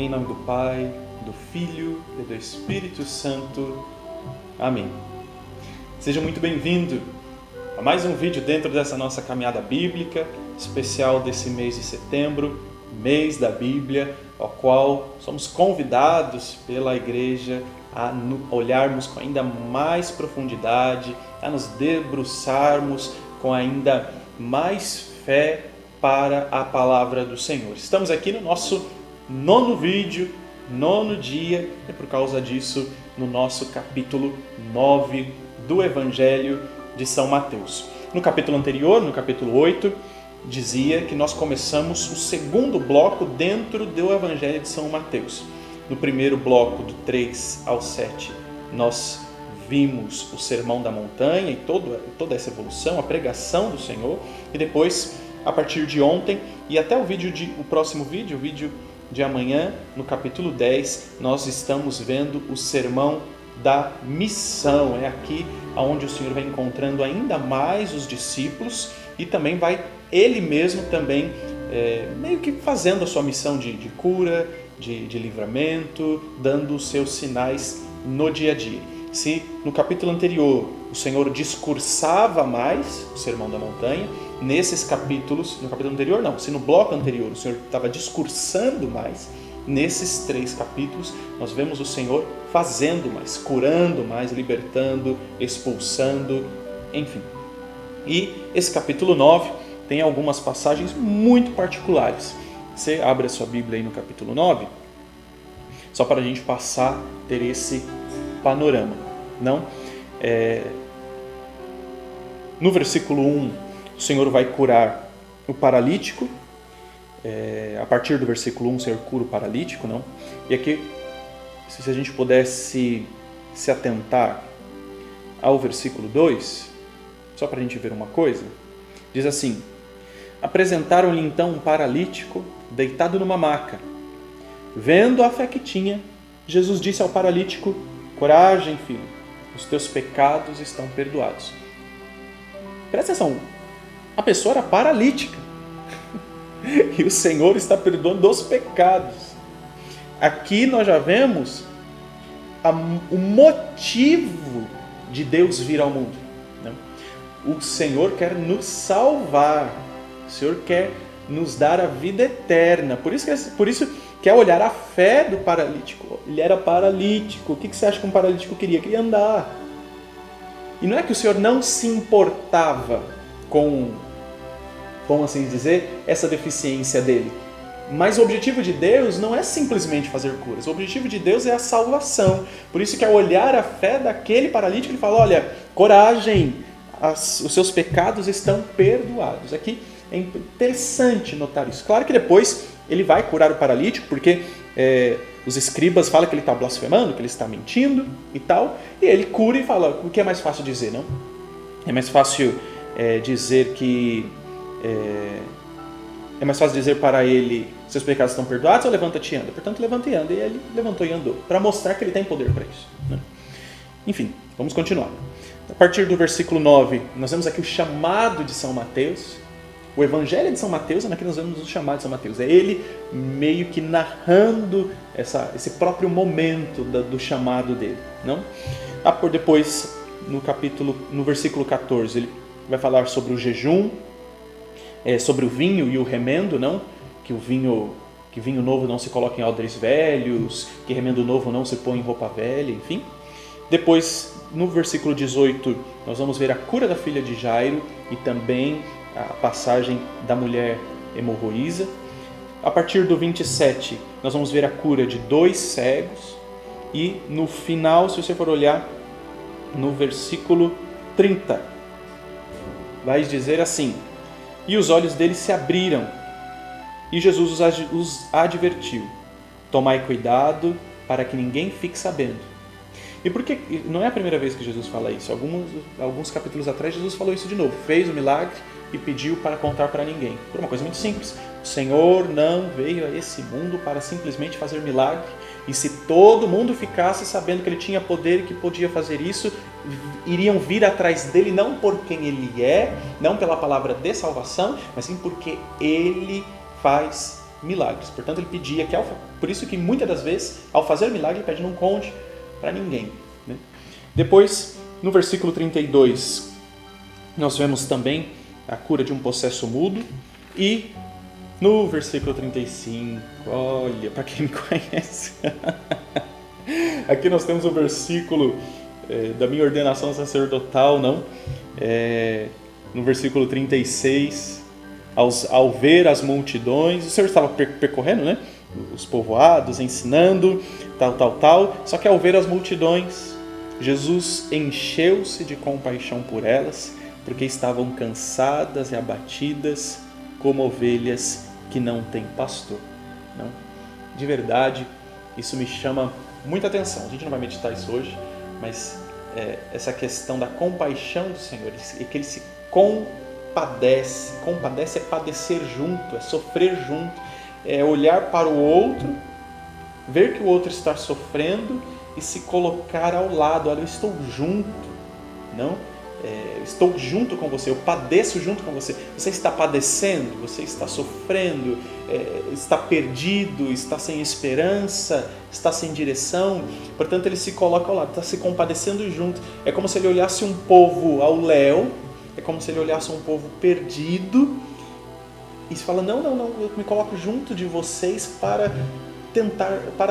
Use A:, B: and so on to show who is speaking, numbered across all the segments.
A: Em nome do Pai, do Filho e do Espírito Santo. Amém. Seja muito bem-vindo a mais um vídeo dentro dessa nossa caminhada bíblica, especial desse mês de setembro, mês da Bíblia, ao qual somos convidados pela Igreja a olharmos com ainda mais profundidade, a nos debruçarmos com ainda mais fé para a Palavra do Senhor. Estamos aqui no nosso nono vídeo, nono dia, e por causa disso, no nosso capítulo 9 do Evangelho de São Mateus. No capítulo anterior, no capítulo 8, dizia que nós começamos o segundo bloco dentro do Evangelho de São Mateus. No primeiro bloco, do 3 ao 7, nós vimos o Sermão da Montanha e toda essa evolução, a pregação do Senhor, e depois, a partir de ontem e até o próximo vídeo, o vídeo de amanhã, no capítulo 10, nós estamos vendo o Sermão da Missão. É aqui onde o Senhor vai encontrando ainda mais os discípulos e também vai Ele mesmo também meio que fazendo a sua missão de cura, de livramento, dando os seus sinais no dia a dia. Se no capítulo anterior o Senhor discursava mais o Sermão da Montanha, nesses capítulos, no capítulo anterior não, se no bloco anterior o Senhor estava discursando mais, nesses 3 capítulos nós vemos o Senhor fazendo mais, curando mais, libertando, expulsando, enfim. E esse capítulo 9 tem algumas passagens muito particulares. Você abre a sua Bíblia aí no capítulo 9, só para a gente passar, ter esse panorama. Não? No versículo 1, o Senhor vai curar o paralítico. A partir do versículo 1, o Senhor cura o paralítico, não? E aqui, se a gente pudesse se atentar ao versículo 2, só para a gente ver uma coisa, diz assim: apresentaram-lhe então um paralítico deitado numa maca. Vendo a fé que tinha, Jesus disse ao paralítico: coragem, filho, os teus pecados estão perdoados. Presta atenção, a pessoa era paralítica e o Senhor está perdoando os pecados. Aqui nós já vemos o motivo de Deus vir ao mundo. Não? O Senhor quer nos salvar, o Senhor quer nos dar a vida eterna. Por isso que ao olhar a fé do paralítico, ele era paralítico. O que você acha que um paralítico queria? Queria andar. E não é que o Senhor não se importava com, vamos assim dizer, essa deficiência dele. Mas o objetivo de Deus não é simplesmente fazer curas. O objetivo de Deus é a salvação. Por isso que ao olhar a fé daquele paralítico, ele fala: olha, coragem, os seus pecados estão perdoados. Aqui é interessante notar isso. Claro que depois ele vai curar o paralítico, porque os escribas falam que ele está blasfemando, que ele está mentindo e tal. E ele cura e fala: o que é mais fácil dizer, não? É mais fácil dizer que... É mais fácil dizer para ele: seus pecados estão perdoados, ou levanta-te e anda. Portanto, levanta e anda. E ele levantou e andou, para mostrar que ele tem poder para isso, né? Enfim, vamos continuar. A partir do versículo 9, nós vemos aqui o chamado de São Mateus. O Evangelho de São Mateus é que nós vemos o chamado de São Mateus. É ele meio que narrando esse próprio momento do chamado dele, não? Por depois, no versículo 14, ele vai falar sobre o jejum, sobre o vinho e o remendo, não? Que vinho novo não se coloca em odres velhos, que remendo novo não se põe em roupa velha, enfim. Depois, no versículo 18, nós vamos ver a cura da filha de Jairo e também a passagem da mulher hemorroísa. A partir do 27, nós vamos ver a cura de 2 cegos. E no final, se você for olhar no versículo 30, vai dizer assim: e os olhos deles se abriram, e Jesus os advertiu: tomai cuidado para que ninguém fique sabendo. E porque não é a primeira vez que Jesus fala isso. Alguns capítulos atrás, Jesus falou isso de novo. Fez o milagre e pediu para contar para ninguém. Por uma coisa muito simples. O Senhor não veio a esse mundo para simplesmente fazer milagre. E se todo mundo ficasse sabendo que ele tinha poder e que podia fazer isso, iriam vir atrás dele não por quem ele é, não pela palavra de salvação, mas sim porque ele faz milagres. Portanto, ele pedia que, por isso que muitas das vezes, ao fazer milagre, ele pede não conte para ninguém. Né? Depois, no versículo 32, nós vemos também a cura de um possesso mudo. E no versículo 35, olha, para quem me conhece, aqui nós temos o versículo da minha ordenação sacerdotal, não? No versículo 36, ao ver as multidões, o Senhor estava percorrendo, né? Os povoados, ensinando, tal. Só que ao ver as multidões, Jesus encheu-se de compaixão por elas, porque estavam cansadas e abatidas, como ovelhas que não têm pastor. Não? De verdade, isso me chama muita atenção. A gente não vai meditar isso hoje, mas essa questão da compaixão do Senhor, é que Ele se compadece. Compadece é padecer junto, é sofrer junto, é olhar para o outro, ver que o outro está sofrendo e se colocar ao lado. Olha, eu estou junto, não? Estou junto com você, eu padeço junto com você. Você está padecendo, você está sofrendo, está perdido, está sem esperança, está sem direção. Portanto, ele se coloca ao lado, está se compadecendo junto. É como se ele olhasse um povo ao léu, é como se ele olhasse um povo perdido e se fala, não, eu me coloco junto de vocês para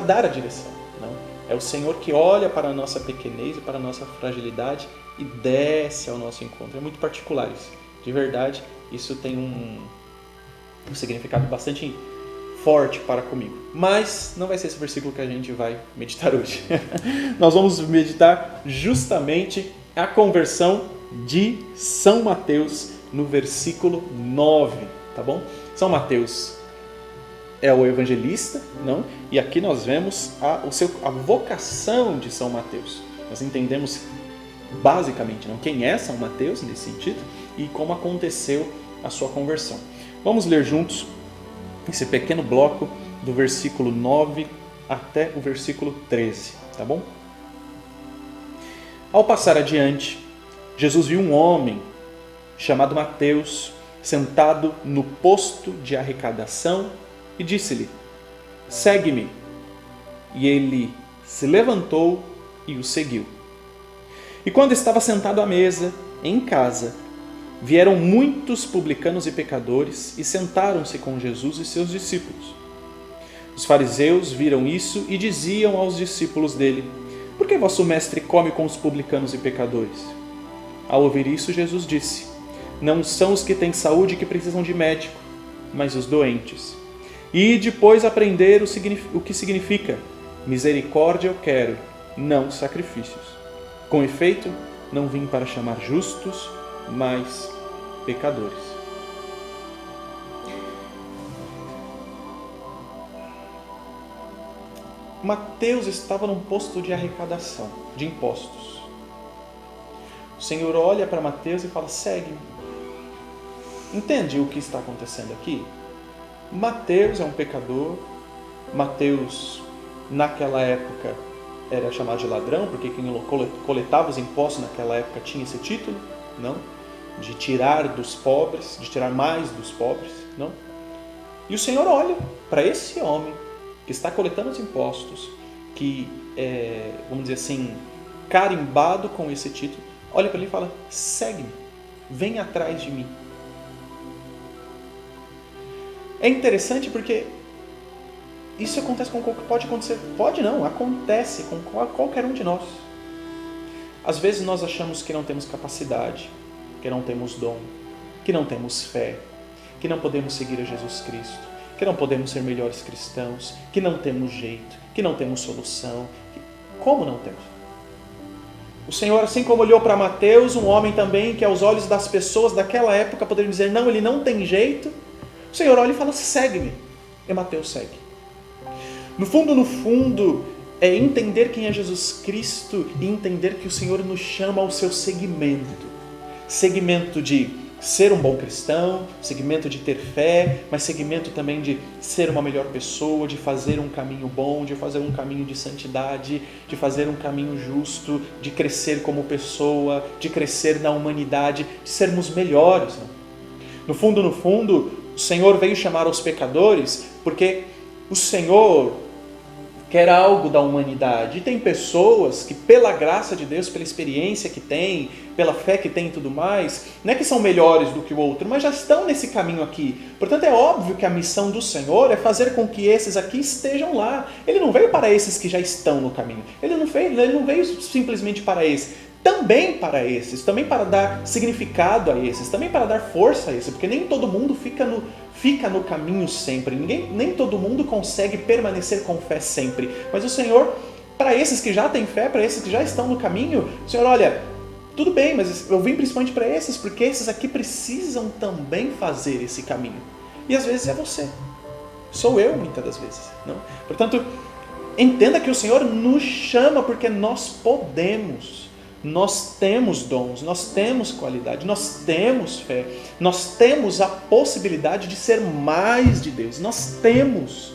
A: dar a direção. Não? É o Senhor que olha para a nossa pequenez e para a nossa fragilidade e desce ao nosso encontro. É muito particular isso. De verdade, isso tem um significado bastante forte para comigo. Mas não vai ser esse versículo que a gente vai meditar hoje. Nós vamos meditar justamente a conversão de São Mateus no versículo 9, tá bom? São Mateus é o evangelista, não? E aqui nós vemos a vocação de São Mateus. Nós entendemos basicamente, não, quem é São Mateus nesse sentido e como aconteceu a sua conversão. Vamos ler juntos esse pequeno bloco do versículo 9 até o versículo 13, tá bom? Ao passar adiante, Jesus viu um homem chamado Mateus sentado no posto de arrecadação e disse-lhe: segue-me. E ele se levantou e o seguiu. E quando estava sentado à mesa, em casa, vieram muitos publicanos e pecadores e sentaram-se com Jesus e seus discípulos. Os fariseus viram isso e diziam aos discípulos dele: por que vosso mestre come com os publicanos e pecadores? Ao ouvir isso, Jesus disse: não são os que têm saúde que precisam de médico, mas os doentes. E depois aprender o que significa: misericórdia eu quero, não sacrifícios. Com efeito, não vim para chamar justos, mas pecadores. Mateus estava num posto de arrecadação, de impostos. O Senhor olha para Mateus e fala: segue-me. Entende o que está acontecendo aqui? Mateus é um pecador. Mateus, naquela época, era chamado de ladrão, porque quem coletava os impostos naquela época tinha esse título, não? De tirar dos pobres, de tirar mais dos pobres, não? E o Senhor olha para esse homem que está coletando os impostos, que é, vamos dizer assim, carimbado com esse título, olha para ele e fala: segue-me, vem atrás de mim. É interessante porque isso acontece com qualquer... Pode acontecer, pode não, acontece com qualquer um de nós. Às vezes nós achamos que não temos capacidade, que não temos dom, que não temos fé, que não podemos seguir a Jesus Cristo, que não podemos ser melhores cristãos, que não temos jeito, que não temos solução. Como não temos? O Senhor, assim como olhou para Mateus, um homem também que aos olhos das pessoas daquela época poderiam dizer: não, ele não tem jeito. O Senhor olha e fala: segue-me. E Mateus segue. No fundo, é entender quem é Jesus Cristo e entender que o Senhor nos chama ao seu seguimento. Seguimento de ser um bom cristão, segmento de ter fé, mas segmento também de ser uma melhor pessoa, de fazer um caminho bom, de fazer um caminho de santidade, de fazer um caminho justo, de crescer como pessoa, de crescer na humanidade, de sermos melhores. Não? No fundo, o Senhor veio chamar os pecadores porque o Senhor quer algo da humanidade. E tem pessoas que, pela graça de Deus, pela experiência que tem, pela fé que tem e tudo mais, não é que são melhores do que o outro, mas já estão nesse caminho aqui. Portanto, é óbvio que a missão do Senhor é fazer com que esses aqui estejam lá. Ele não veio para esses que já estão no caminho. Ele não veio simplesmente para esses. Também para esses, também para dar significado a esses, também para dar força a esses, porque nem todo mundo fica no caminho sempre, nem todo mundo consegue permanecer com fé sempre, mas o Senhor, para esses que já têm fé, para esses que já estão no caminho, o Senhor, olha, tudo bem, mas eu vim principalmente para esses, porque esses aqui precisam também fazer esse caminho, e às vezes é você, sou eu muitas das vezes, não? Portanto, entenda que o Senhor nos chama porque nós podemos. Nós temos dons, nós temos qualidade, nós temos fé, nós temos a possibilidade de ser mais de Deus, nós temos.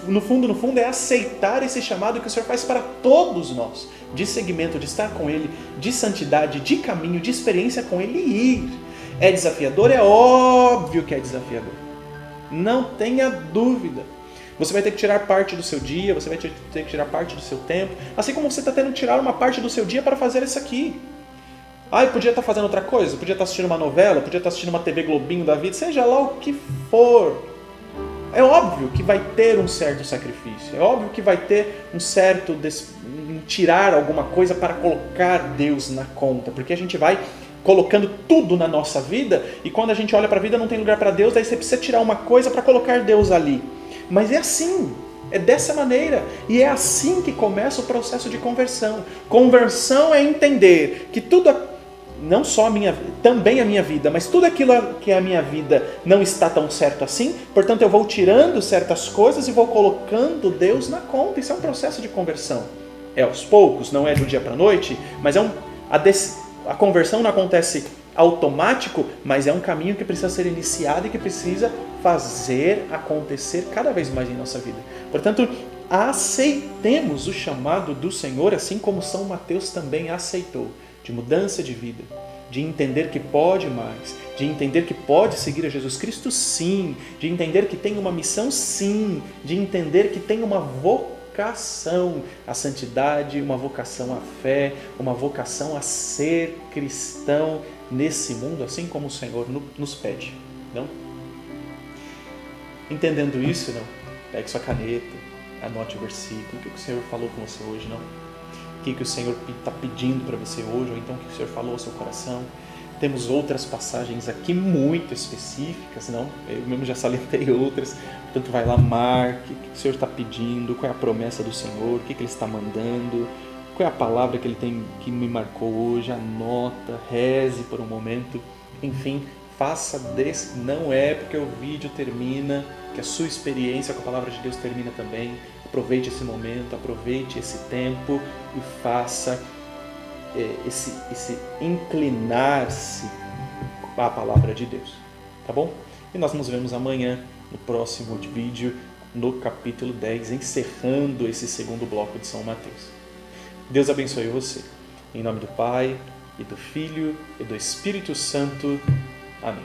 A: No fundo, é aceitar esse chamado que o Senhor faz para todos nós, de seguimento, de estar com Ele, de santidade, de caminho, de experiência com Ele e ir. É desafiador? É óbvio que é desafiador. Não tenha dúvida. Você vai ter que tirar parte do seu dia, você vai ter que tirar parte do seu tempo, assim como você está tendo que tirar uma parte do seu dia para fazer isso aqui. Eu podia estar fazendo outra coisa, podia estar assistindo uma novela, podia estar assistindo uma TV Globinho da vida, seja lá o que for. É óbvio que vai ter um certo sacrifício, é óbvio que vai ter um certo tirar alguma coisa para colocar Deus na conta, porque a gente vai colocando tudo na nossa vida e quando a gente olha para a vida não tem lugar para Deus, daí você precisa tirar uma coisa para colocar Deus ali. Mas é assim, é dessa maneira, e é assim que começa o processo de conversão. Conversão é entender que tudo, não só a minha vida, também a minha vida, mas tudo aquilo que é a minha vida não está tão certo assim, portanto eu vou tirando certas coisas e vou colocando Deus na conta. Isso é um processo de conversão. É aos poucos, não é do dia para a noite, mas a conversão não acontece automático, mas é um caminho que precisa ser iniciado e que precisa fazer acontecer cada vez mais em nossa vida. Portanto, aceitemos o chamado do Senhor, assim como São Mateus também aceitou, de mudança de vida, de entender que pode mais, de entender que pode seguir a Jesus Cristo sim, de entender que tem uma missão sim, de entender que tem uma vocação à santidade, uma vocação à fé, uma vocação a ser cristão nesse mundo, assim como o Senhor nos pede, não? Entendendo isso, não? Pegue sua caneta, anote o versículo, o que o Senhor falou com você hoje, não? O que o Senhor está pedindo para você hoje, ou então o que o Senhor falou ao seu coração. Temos outras passagens aqui muito específicas, não? Eu mesmo já salientei outras, portanto vai lá, marque o que o Senhor está pedindo, qual é a promessa do Senhor, o que Ele está mandando, qual é a palavra que Ele tem que me marcou hoje, anota, reze por um momento, enfim, faça desse, não é porque o vídeo termina, que a sua experiência com a palavra de Deus termina também. Aproveite esse momento, aproveite esse tempo e faça esse inclinar-se à palavra de Deus, tá bom? E nós nos vemos amanhã no próximo vídeo, no capítulo 10, encerrando esse segundo bloco de São Mateus. Deus abençoe você. Em nome do Pai, e do Filho, e do Espírito Santo. Amém.